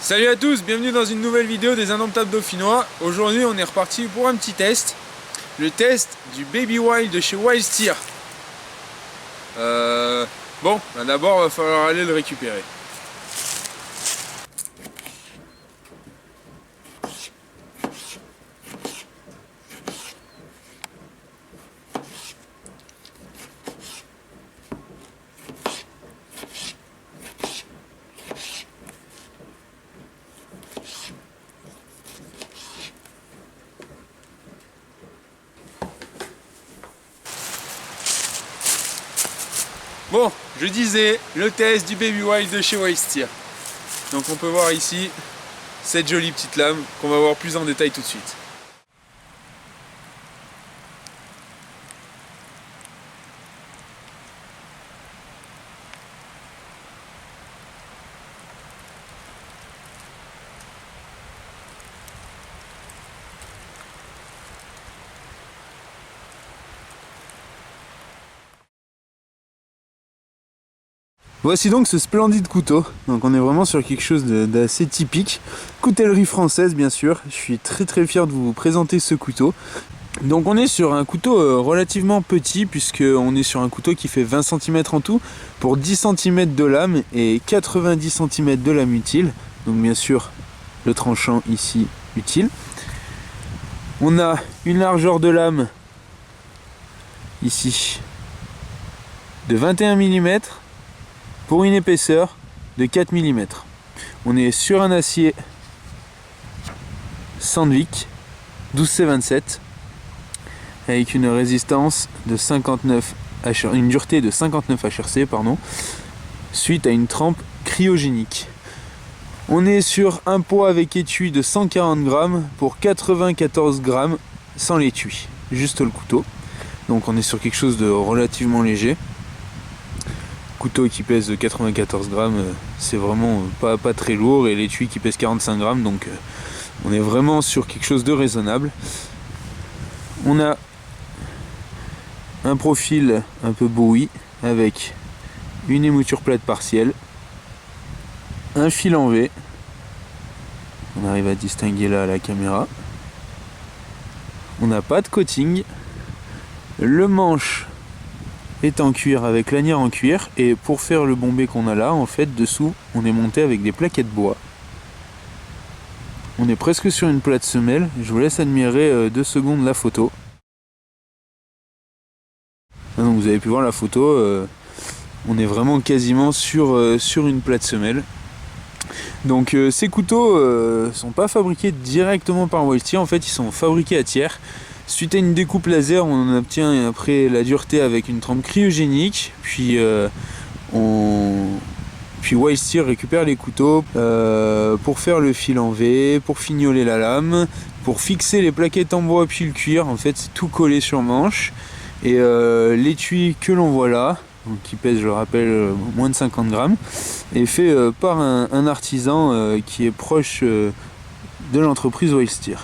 Salut à tous, bienvenue dans une nouvelle vidéo des Indomptables Dauphinois. Aujourd'hui on est reparti pour un petit test. Le test du Baby Wild de chez Wild Steer. Bon, d'abord il va falloir aller le récupérer. Bon, je disais, le test du Baby Wild de chez Wild Steer. Donc on peut voir ici cette jolie petite lame qu'on va voir plus en détail tout de suite. Voici donc ce splendide couteau. Donc on est vraiment sur quelque chose d'assez typique. Coutellerie française bien sûr. Je suis très fier de vous présenter ce couteau. Donc on est sur un couteau relativement petit, puisqu'on est sur un couteau qui fait 20 cm en tout pour 10 cm de lame et 90 cm de lame utile. Donc bien sûr le tranchant ici utile. On a une largeur de lame ici de 21 mm pour une épaisseur de 4 mm. On est sur un acier Sandvik 12C27 avec une résistance de 59 HR, une dureté de 59 HRC pardon, suite à une trempe cryogénique. On est sur un poids avec étui de 140 grammes pour 94 grammes sans l'étui, juste le couteau. Donc on est sur quelque chose de relativement léger. Couteau qui pèse 94 grammes, c'est vraiment pas très lourd, et l'étui qui pèse 45 grammes, donc on est vraiment sur quelque chose de raisonnable. On a un profil un peu bowie avec une émouture plate partielle, un fil en V, on arrive à distinguer là à la caméra. On n'a pas de coating, le manche est en cuir avec lanière en cuir, et pour faire le bombé qu'on a là, en fait dessous on est monté avec des plaquettes bois. On est presque sur une plate semelle. Je vous laisse admirer 2 secondes la photo. Donc vous avez pu voir la photo, on est vraiment quasiment sur une plate semelle. Donc ces couteaux sont pas fabriqués directement par Wild Steer, en fait ils sont fabriqués à tiers. Suite à une découpe laser, on obtient après la dureté avec une trempe cryogénique, puis Wild Steer récupère les couteaux pour faire le fil en V, pour fignoler la lame, pour fixer les plaquettes en bois puis le cuir. En fait c'est tout collé sur manche, et l'étui que l'on voit là, donc qui pèse, je le rappelle, moins de 50 grammes, est fait par un artisan qui est proche de l'entreprise Wild Steer.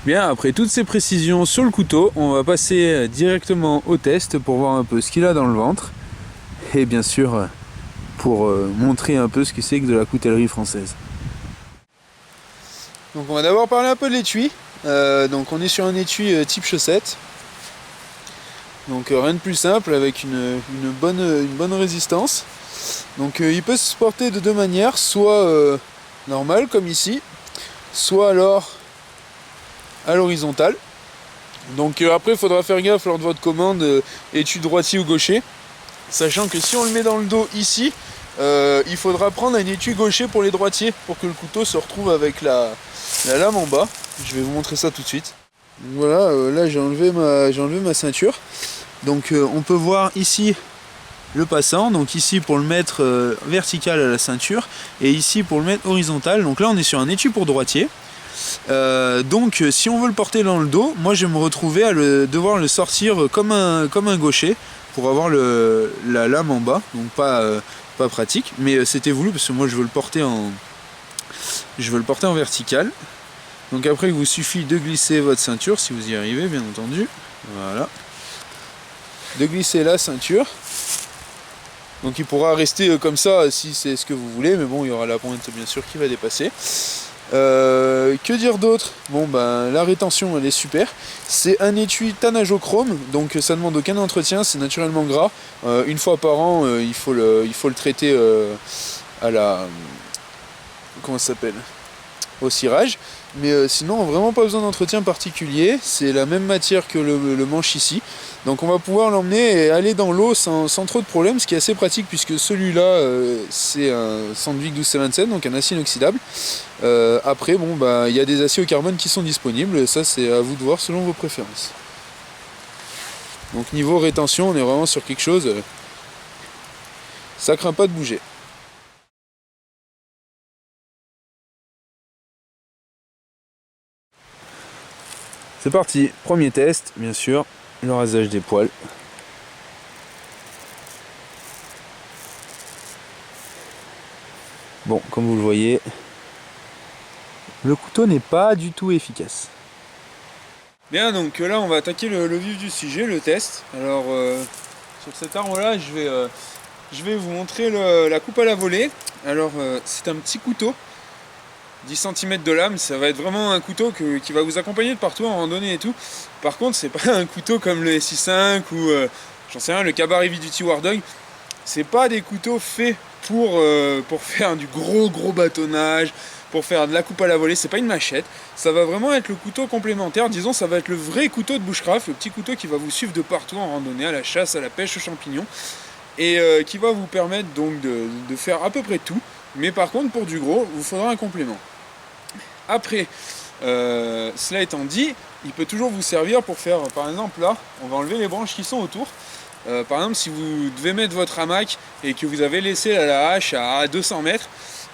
Bien, après toutes ces précisions sur le couteau, on va passer directement au test pour voir un peu ce qu'il a dans le ventre, et bien sûr pour montrer un peu ce que c'est que de la coutellerie française. Donc on va d'abord parler un peu de l'étui. Donc on est sur un étui type chaussette, donc rien de plus simple, avec une bonne résistance. Donc il peut se porter de deux manières, soit normal comme ici, soit alors à l'horizontale. Donc après il faudra faire gaffe lors de votre commande, étui droitier ou gaucher, sachant que si on le met dans le dos ici, il faudra prendre un étui gaucher pour les droitiers, pour que le couteau se retrouve avec la lame en bas. Je vais vous montrer ça tout de suite. Donc voilà, là j'ai enlevé ma ceinture. Donc on peut voir ici le passant, donc ici pour le mettre vertical à la ceinture, et ici pour le mettre horizontal. Donc là on est sur un étui pour droitier. Donc si on veut le porter dans le dos, moi je vais me retrouver à devoir le sortir comme un gaucher pour avoir la lame en bas, donc pas pratique, mais c'était voulu parce que moi je veux le porter en vertical. Donc après il vous suffit de glisser votre ceinture, si vous y arrivez bien entendu, voilà, de glisser la ceinture, Donc il pourra rester comme ça si c'est ce que vous voulez, mais bon, il y aura la pointe bien sûr qui va dépasser. Que dire d'autre? Bon ben la rétention elle est super. C'est un étui Tanajochrome, donc ça demande aucun entretien, c'est naturellement gras. Une fois par an il faut le traiter à la... comment ça s'appelle? Au cirage. Mais sinon vraiment pas besoin d'entretien particulier, c'est la même matière que le manche ici. Donc on va pouvoir l'emmener et aller dans l'eau sans trop de problème, ce qui est assez pratique puisque celui-là c'est un Sandvik 1277, donc un acier inoxydable. Après bon bah il y a des aciers au carbone qui sont disponibles, ça c'est à vous de voir selon vos préférences. Donc niveau rétention on est vraiment sur quelque chose, ça craint pas de bouger. C'est parti, premier test, bien sûr, le rasage des poils. Bon, comme vous le voyez, le couteau n'est pas du tout efficace. Bien, donc là on va attaquer le vif du sujet, le test. Alors sur cet arbre-là, je vais vous montrer la coupe à la volée. Alors c'est un petit couteau. 10 cm de lame, ça va être vraiment un couteau qui va vous accompagner de partout en randonnée et tout. Par contre, c'est pas un couteau comme le SI5 ou j'en sais rien, le Kabare Heavy Duty War Dog. C'est pas des couteaux faits pour faire du gros bâtonnage, pour faire de la coupe à la volée. C'est pas une machette. Ça va vraiment être le couteau complémentaire. Disons, ça va être le vrai couteau de bushcraft, le petit couteau qui va vous suivre de partout en randonnée, à la chasse, à la pêche aux champignons, et qui va vous permettre donc de faire à peu près tout. Mais par contre, pour du gros, il vous faudra un complément. Après, cela étant dit, il peut toujours vous servir pour faire, par exemple là, on va enlever les branches qui sont autour. Par exemple, si vous devez mettre votre hamac et que vous avez laissé la hache à 200 mètres,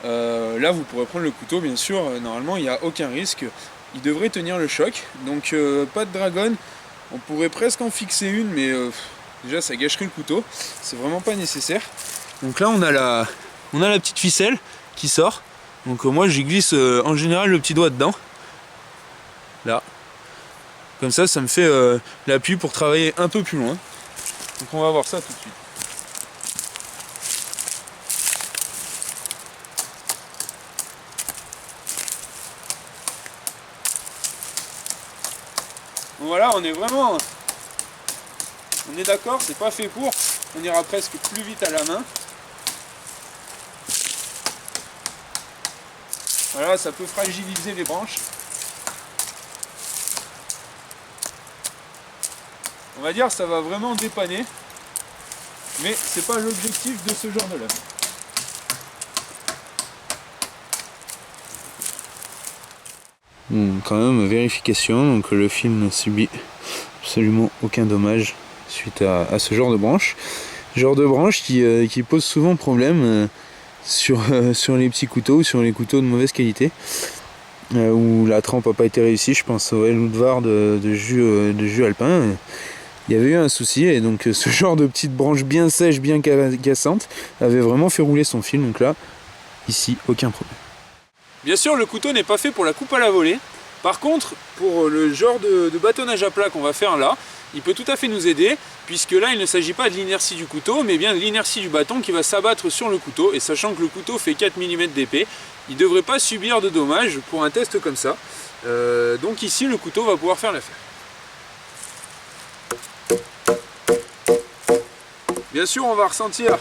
là vous pourrez prendre le couteau, bien sûr, normalement il n'y a aucun risque, il devrait tenir le choc. Donc pas de dragonne, on pourrait presque en fixer une, mais déjà ça gâcherait le couteau, c'est vraiment pas nécessaire. Donc là on a la petite ficelle qui sort. Donc moi j'y glisse en général le petit doigt dedans. Là. Comme ça, ça me fait l'appui pour travailler un peu plus loin. Donc on va voir ça tout de suite. Donc voilà, on est d'accord, c'est pas fait pour. On ira presque plus vite à la main. Voilà, ça peut fragiliser les branches. On va dire ça va vraiment dépanner, mais c'est pas l'objectif de ce genre de lame. Bon, quand même vérification, donc le fil ne subit absolument aucun dommage suite à ce genre de branche. Genre de branche qui pose souvent problème sur les petits couteaux, sur les couteaux de mauvaise qualité. Où la trempe n'a pas été réussie, je pense au Loudvar de jus alpin. Il y avait eu un souci et donc ce genre de petite branche bien sèche, bien cassante avait vraiment fait rouler son fil. Donc là, ici, aucun problème. Bien sûr, le couteau n'est pas fait pour la coupe à la volée. Par contre, pour le genre de bâtonnage à plat qu'on va faire là, il peut tout à fait nous aider, puisque là il ne s'agit pas de l'inertie du couteau, mais bien de l'inertie du bâton qui va s'abattre sur le couteau. Et sachant que le couteau fait 4 mm d'épée, il ne devrait pas subir de dommages pour un test comme ça. Donc ici, le couteau va pouvoir faire l'affaire. Bien sûr, on va ressentir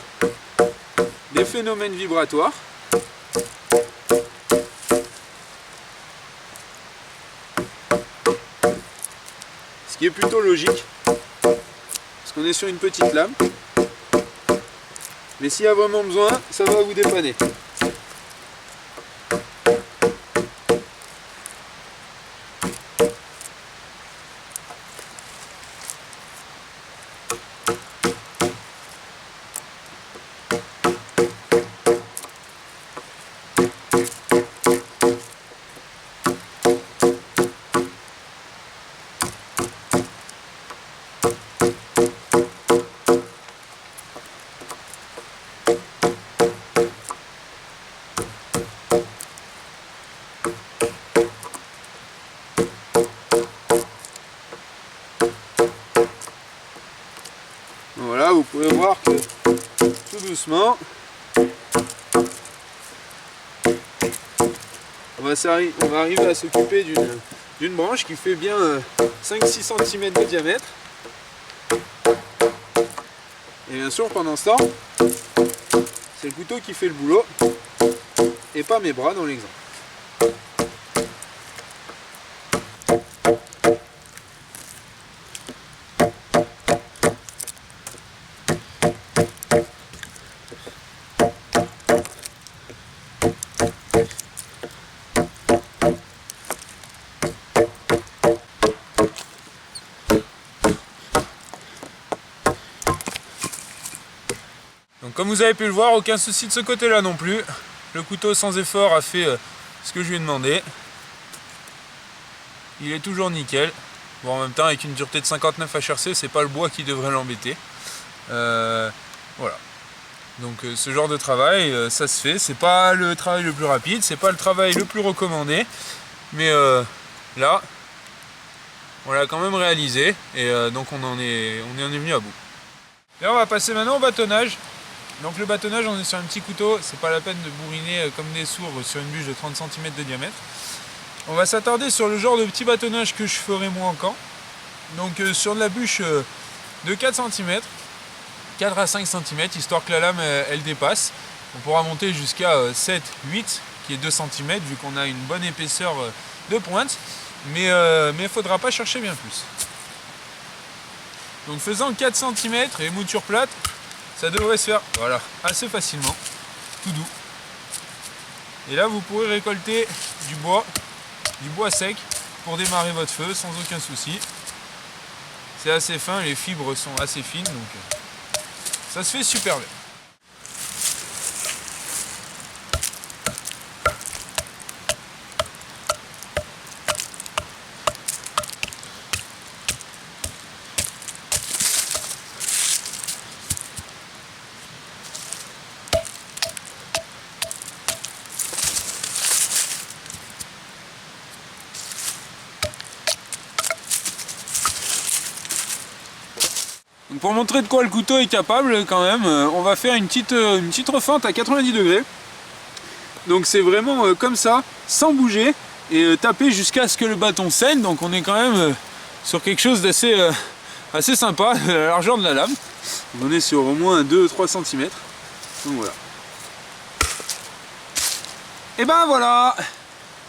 des phénomènes vibratoires. Ce qui est plutôt logique, parce qu'on est sur une petite lame. Mais s'il y a vraiment besoin, ça va vous dépanner. Voilà, vous pouvez voir que tout doucement. On va arriver à s'occuper d'une branche qui fait bien 5-6 cm de diamètre. Et bien sûr, pendant ce temps, c'est le couteau qui fait le boulot et pas mes bras dans l'exemple. Donc comme vous avez pu le voir, aucun souci de ce côté-là non plus. Le couteau sans effort a fait ce que je lui ai demandé. Il est toujours nickel. Bon, en même temps, avec une dureté de 59 HRC, c'est pas le bois qui devrait l'embêter. Voilà. Donc ce genre de travail, ça se fait. C'est pas le travail le plus rapide, c'est pas le travail le plus recommandé. Mais là, on l'a quand même réalisé. Et donc on en est venu à bout. Là, on va passer maintenant au bâtonnage. Donc le bâtonnage, on est sur un petit couteau, c'est pas la peine de bourriner comme des sourds sur une bûche de 30 cm de diamètre. On va s'attarder sur le genre de petit bâtonnage que je ferai moi en camp. Donc sur de la bûche de 4 cm, 4 à 5 cm, histoire que la lame elle dépasse. On pourra monter jusqu'à 7, 8, qui est 2 cm, vu qu'on a une bonne épaisseur de pointe. Mais il ne faudra pas chercher bien plus. Donc faisant 4 cm et mouture plate, ça devrait se faire, voilà, assez facilement, tout doux. Et là, vous pourrez récolter du bois sec pour démarrer votre feu sans aucun souci. C'est assez fin, les fibres sont assez fines, donc ça se fait super bien. Donc pour montrer de quoi le couteau est capable quand même, on va faire une petite refente à 90 degrés. Donc c'est vraiment comme ça, sans bouger, et taper jusqu'à ce que le bâton saigne. Donc on est quand même sur quelque chose d'assez assez sympa, la largeur de la lame. On est sur au moins 2-3 cm. Donc voilà. Et ben voilà.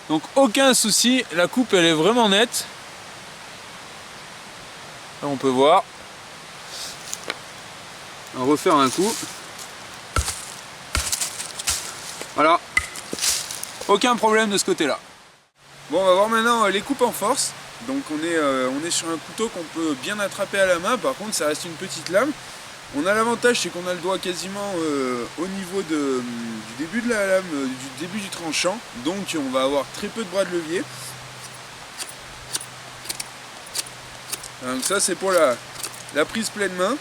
Donc aucun souci, la coupe elle est vraiment nette. Là on peut voir. On va refaire un coup. Voilà. Aucun problème de ce côté-là. Bon, on va voir maintenant les coupes en force. Donc on est sur un couteau qu'on peut bien attraper à la main. Par contre, ça reste une petite lame. On a l'avantage, c'est qu'on a le doigt quasiment au niveau du début de la lame, du début du tranchant. Donc on va avoir très peu de bras de levier. Donc ça, c'est pour la prise pleine main.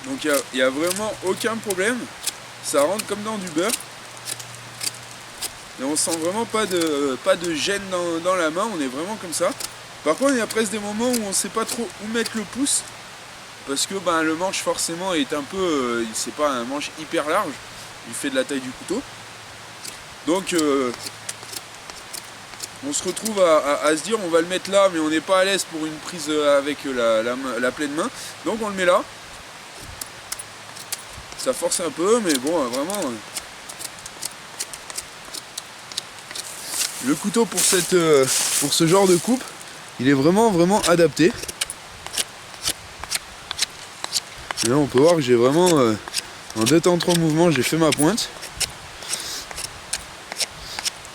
Donc il n'y a vraiment aucun problème, ça rentre comme dans du beurre. Et on sent vraiment pas de gêne dans la main, on est vraiment comme ça. Par contre il y a presque des moments où on ne sait pas trop où mettre le pouce. Parce que le manche forcément est un peu, c'est pas un manche hyper large, il fait de la taille du couteau. Donc on se retrouve à se dire on va le mettre là mais on n'est pas à l'aise pour une prise avec la pleine main. Donc on le met là. Ça force un peu, mais bon, vraiment, le couteau pour ce genre de coupe, il est vraiment adapté. Et là, on peut voir que j'ai vraiment, en 2 temps 3 mouvements, j'ai fait ma pointe.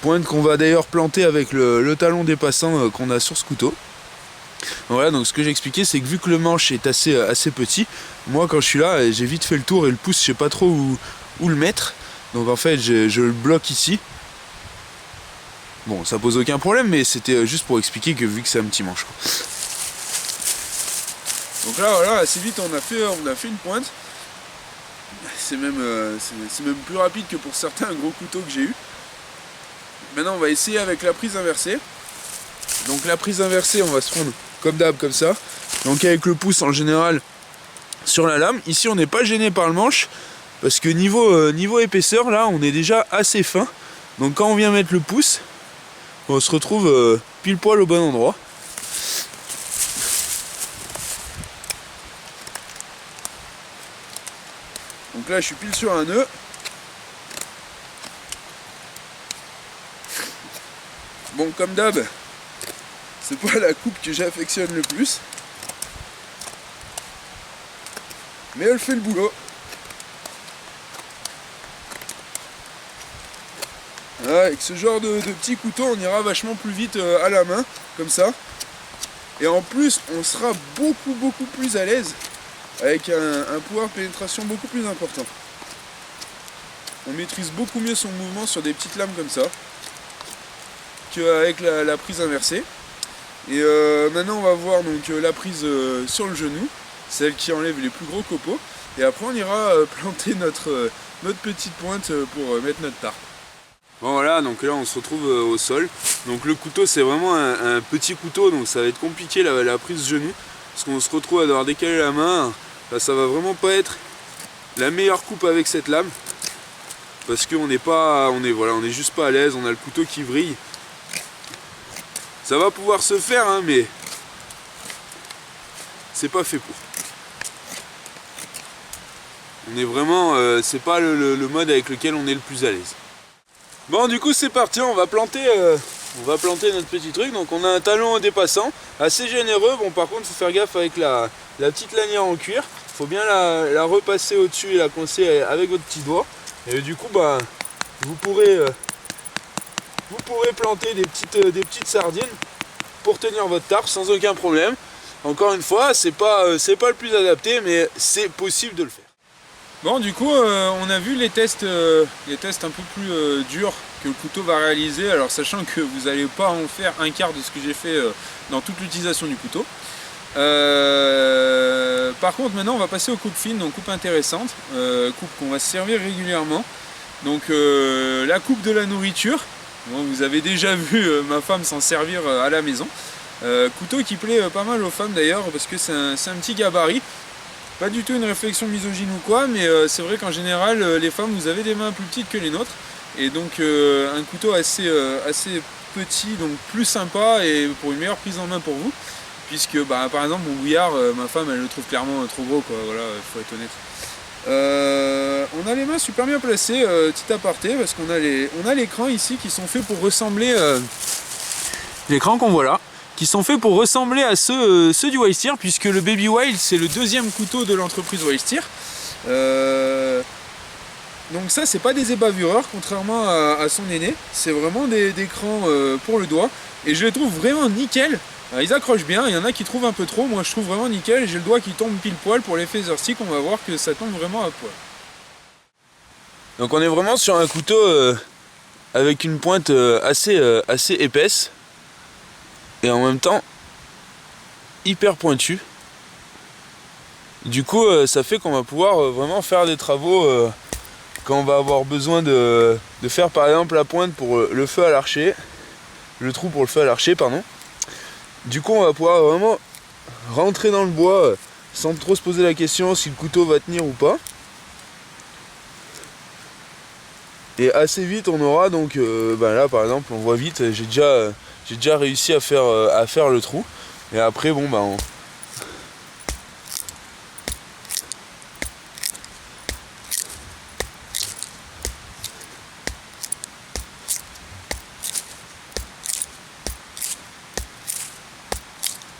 Pointe qu'on va d'ailleurs planter avec le talon dépassant qu'on a sur ce couteau. Voilà, donc ce que j'ai expliqué, c'est que vu que le manche est assez petit, moi quand je suis là, j'ai vite fait le tour et le pouce, je sais pas trop où le mettre. Donc en fait, je le bloque ici. Bon, ça pose aucun problème, mais c'était juste pour expliquer que vu que c'est un petit manche, quoi. Donc là, voilà, assez vite, on a fait une pointe. C'est même plus rapide que pour certains gros couteaux que j'ai eu. Maintenant, on va essayer avec la prise inversée. Donc la prise inversée, on va se prendre comme d'hab, comme ça. Donc avec le pouce en général sur la lame. Ici, on n'est pas gêné par le manche parce que niveau épaisseur là on est déjà assez fin, donc quand on vient mettre le pouce on se retrouve pile poil au bon endroit. Donc là je suis pile sur un nœud. Bon, comme d'hab, c'est pas la coupe que j'affectionne le plus, mais elle fait le boulot. Voilà, avec ce genre de petit couteau on ira vachement plus vite à la main, comme ça. Et en plus on sera beaucoup plus à l'aise, avec un pouvoir de pénétration beaucoup plus important. On maîtrise beaucoup mieux son mouvement sur des petites lames comme ça qu'avec la prise inversée. Et maintenant on va voir donc la prise sur le genou, celle qui enlève les plus gros copeaux. Et après on ira planter notre petite pointe pour mettre notre tarte. Bon voilà, donc là on se retrouve au sol. Donc le couteau c'est vraiment un petit couteau, donc ça va être compliqué la prise genou, parce qu'on se retrouve à devoir décaler la main. Là, ça va vraiment pas être la meilleure coupe avec cette lame, parce qu'on n'est pas, on est juste pas à l'aise, on a le couteau qui vrille. Ça va pouvoir se faire hein, mais c'est pas fait pour. On est vraiment, c'est pas le mode avec lequel on est le plus à l'aise. Bon du coup c'est parti, on va planter notre petit truc. Donc on a un talon dépassant, assez généreux. Bon par contre il faut faire gaffe avec la petite lanière en cuir. Il faut bien la repasser au-dessus et la coincer avec votre petit doigt. Et du coup bah vous pourrez planter des petites sardines pour tenir votre tarte sans aucun problème. Encore une fois, c'est pas le plus adapté, mais c'est possible de le faire. Bon, du coup, on a vu les tests un peu plus durs que le couteau va réaliser. Alors, sachant que vous n'allez pas en faire un quart de ce que j'ai fait dans toute l'utilisation du couteau. Par contre, maintenant, on va passer aux coupes fines, donc coupes intéressantes, coupes qu'on va se servir régulièrement. Donc, la coupe de la nourriture. Bon, vous avez déjà vu ma femme s'en servir à la maison. Couteau qui plaît pas mal aux femmes d'ailleurs, parce que c'est un petit gabarit. Pas du tout une réflexion misogyne ou quoi, mais c'est vrai qu'en général, les femmes, vous avez des mains plus petites que les nôtres. Et donc un couteau assez petit, donc plus sympa et pour une meilleure prise en main pour vous. Puisque bah, par exemple mon bouillard, ma femme elle le trouve clairement trop gros quoi, voilà, faut être honnête. On a les mains super bien placées, petit aparté, parce qu'on a les crans ici qui sont faits pour ressembler, les crans qu'on voit là, qui sont faits pour ressembler à ceux du Wild Steer, puisque le Baby Wild c'est le deuxième couteau de l'entreprise Wild Steer. Donc ça c'est pas des ébavureurs contrairement à son aîné, c'est vraiment des crans pour le doigt, et je les trouve vraiment nickel. Ils accrochent bien, il y en a qui trouvent un peu trop, moi je trouve vraiment nickel, j'ai le doigt qui tombe pile poil. Pour les feather stick, on va voir que ça tombe vraiment à poil. Donc on est vraiment sur un couteau avec une pointe assez épaisse, et en même temps hyper pointu. Du coup ça fait qu'on va pouvoir vraiment faire des travaux quand on va avoir besoin de faire par exemple la pointe pour le feu à l'archer, le trou pour le feu à l'archer pardon. Du coup on va pouvoir vraiment rentrer dans le bois sans trop se poser la question si le couteau va tenir ou pas. Et assez vite on aura donc là par exemple on voit vite, j'ai déjà réussi à faire le trou. Et après bon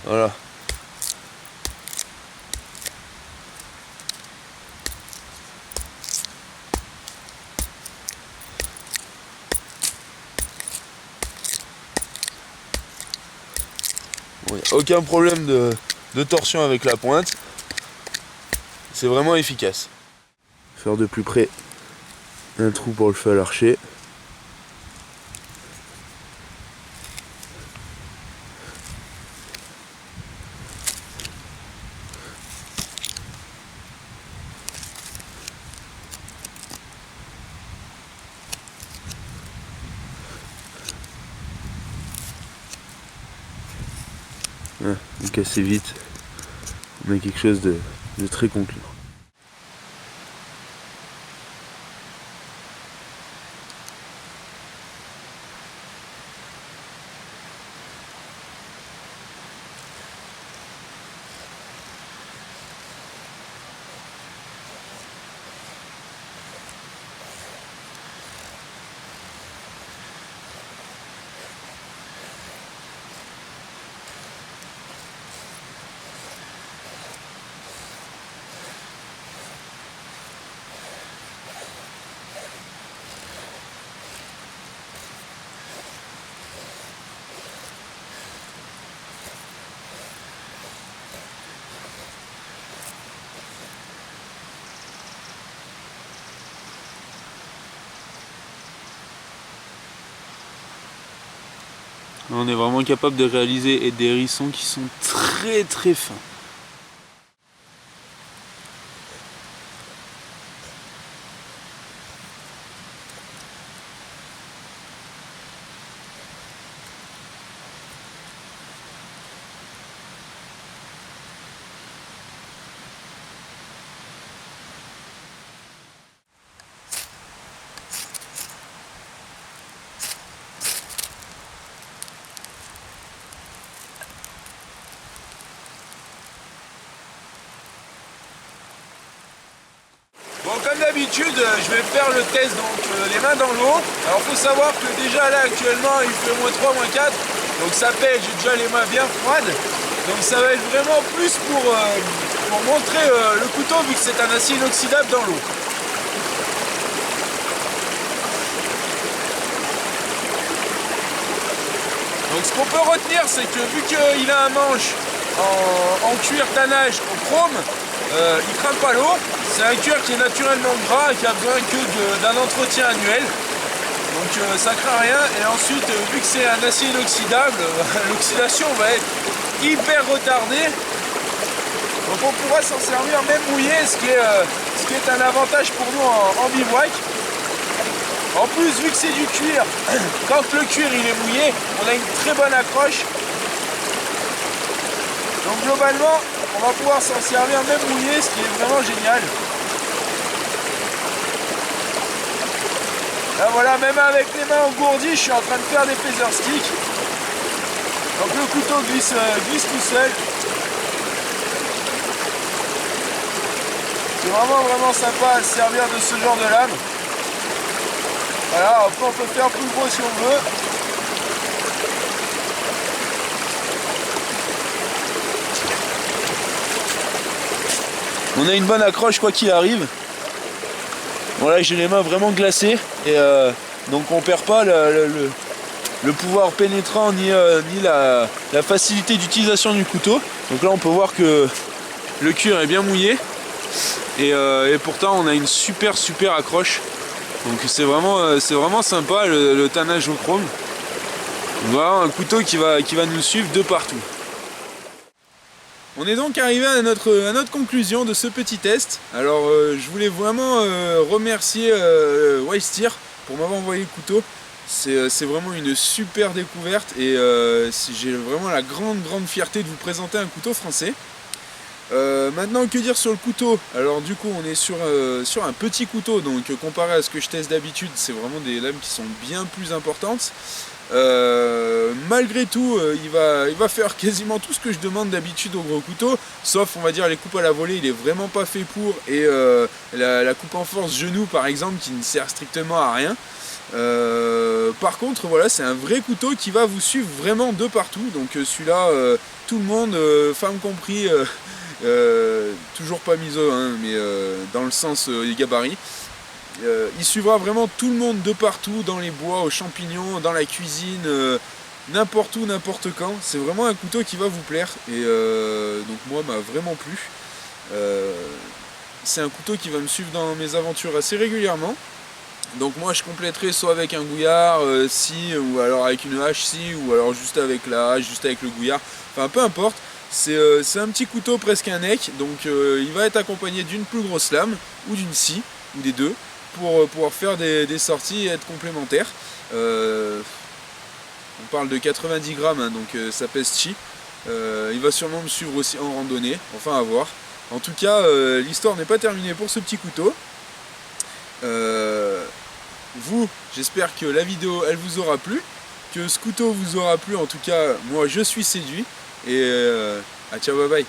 voilà. Bon, aucun problème de torsion avec la pointe. C'est vraiment efficace. Faire de plus près un trou pour le feu à l'archer. Donc assez vite, on a quelque chose de très concluant. On est vraiment capable de réaliser des hérissons qui sont très très fins. Bon, comme d'habitude, je vais faire le test, donc les mains dans l'eau. Alors il faut savoir que déjà là actuellement il fait -3, -4, donc ça pèse, j'ai déjà les mains bien froides. Donc ça va être vraiment plus pour montrer le couteau, vu que c'est un acier inoxydable dans l'eau. Donc ce qu'on peut retenir, c'est que vu qu'il a un manche en cuir tannage au chrome, il craint pas l'eau. C'est un cuir qui est naturellement gras et qui a besoin que d'un entretien annuel. Donc ça craint rien. Et ensuite, vu que c'est un acier inoxydable, l'oxydation va être hyper retardée. Donc on pourra s'en servir même mouillé, ce qui est un avantage pour nous en bivouac. En plus, vu que c'est du cuir, quand le cuir il est mouillé, on a une très bonne accroche. Donc globalement, on va pouvoir s'en servir même mouillé, ce qui est vraiment génial. Là voilà, même avec les mains engourdies, je suis en train de faire des phaser sticks. Donc le couteau glisse tout seul. C'est vraiment sympa à se servir de ce genre de lame. Voilà, après on peut faire plus gros si on veut. On a une bonne accroche quoi qu'il arrive. Bon là j'ai les mains vraiment glacées et donc on perd pas le pouvoir pénétrant ni la facilité d'utilisation du couteau. Donc là on peut voir que le cuir est bien mouillé et pourtant on a une super accroche. Donc c'est vraiment sympa le tannage au chrome. Voilà un couteau qui va nous suivre de partout. On est donc arrivé à notre conclusion de ce petit test. Alors je voulais vraiment remercier Wildsteer pour m'avoir envoyé le couteau. C'est vraiment une super découverte et j'ai vraiment la grande fierté de vous présenter un couteau français. Maintenant que dire sur le couteau? Alors du coup on est sur un petit couteau, donc comparé à ce que je teste d'habitude, c'est vraiment des lames qui sont bien plus importantes. Malgré tout il va faire quasiment tout ce que je demande d'habitude au gros couteau, sauf on va dire les coupes à la volée, il est vraiment pas fait pour, et la coupe en force genou par exemple qui ne sert strictement à rien. Par contre voilà, c'est un vrai couteau qui va vous suivre vraiment de partout, donc celui-là tout le monde, femmes compris, toujours pas miso hein, mais dans le sens des gabarits. Il suivra vraiment tout le monde de partout, dans les bois, aux champignons, dans la cuisine, n'importe où, n'importe quand. C'est vraiment un couteau qui va vous plaire et donc moi m'a vraiment plu. C'est un couteau qui va me suivre dans mes aventures assez régulièrement. Donc moi je compléterai soit avec un gouillard si, ou alors avec une hache si, ou alors juste avec la hache, juste avec le gouillard, enfin peu importe. C'est un petit couteau, presque un neck, donc il va être accompagné d'une plus grosse lame ou d'une scie, ou des deux, pour pouvoir faire des sorties et être complémentaires. On parle de 90 grammes, hein, donc ça pèse chi. Il va sûrement me suivre aussi en randonnée, enfin à voir. En tout cas, l'histoire n'est pas terminée pour ce petit couteau. Vous, j'espère que la vidéo elle vous aura plu, que ce couteau vous aura plu. En tout cas, moi je suis séduit. Et ciao, bye bye.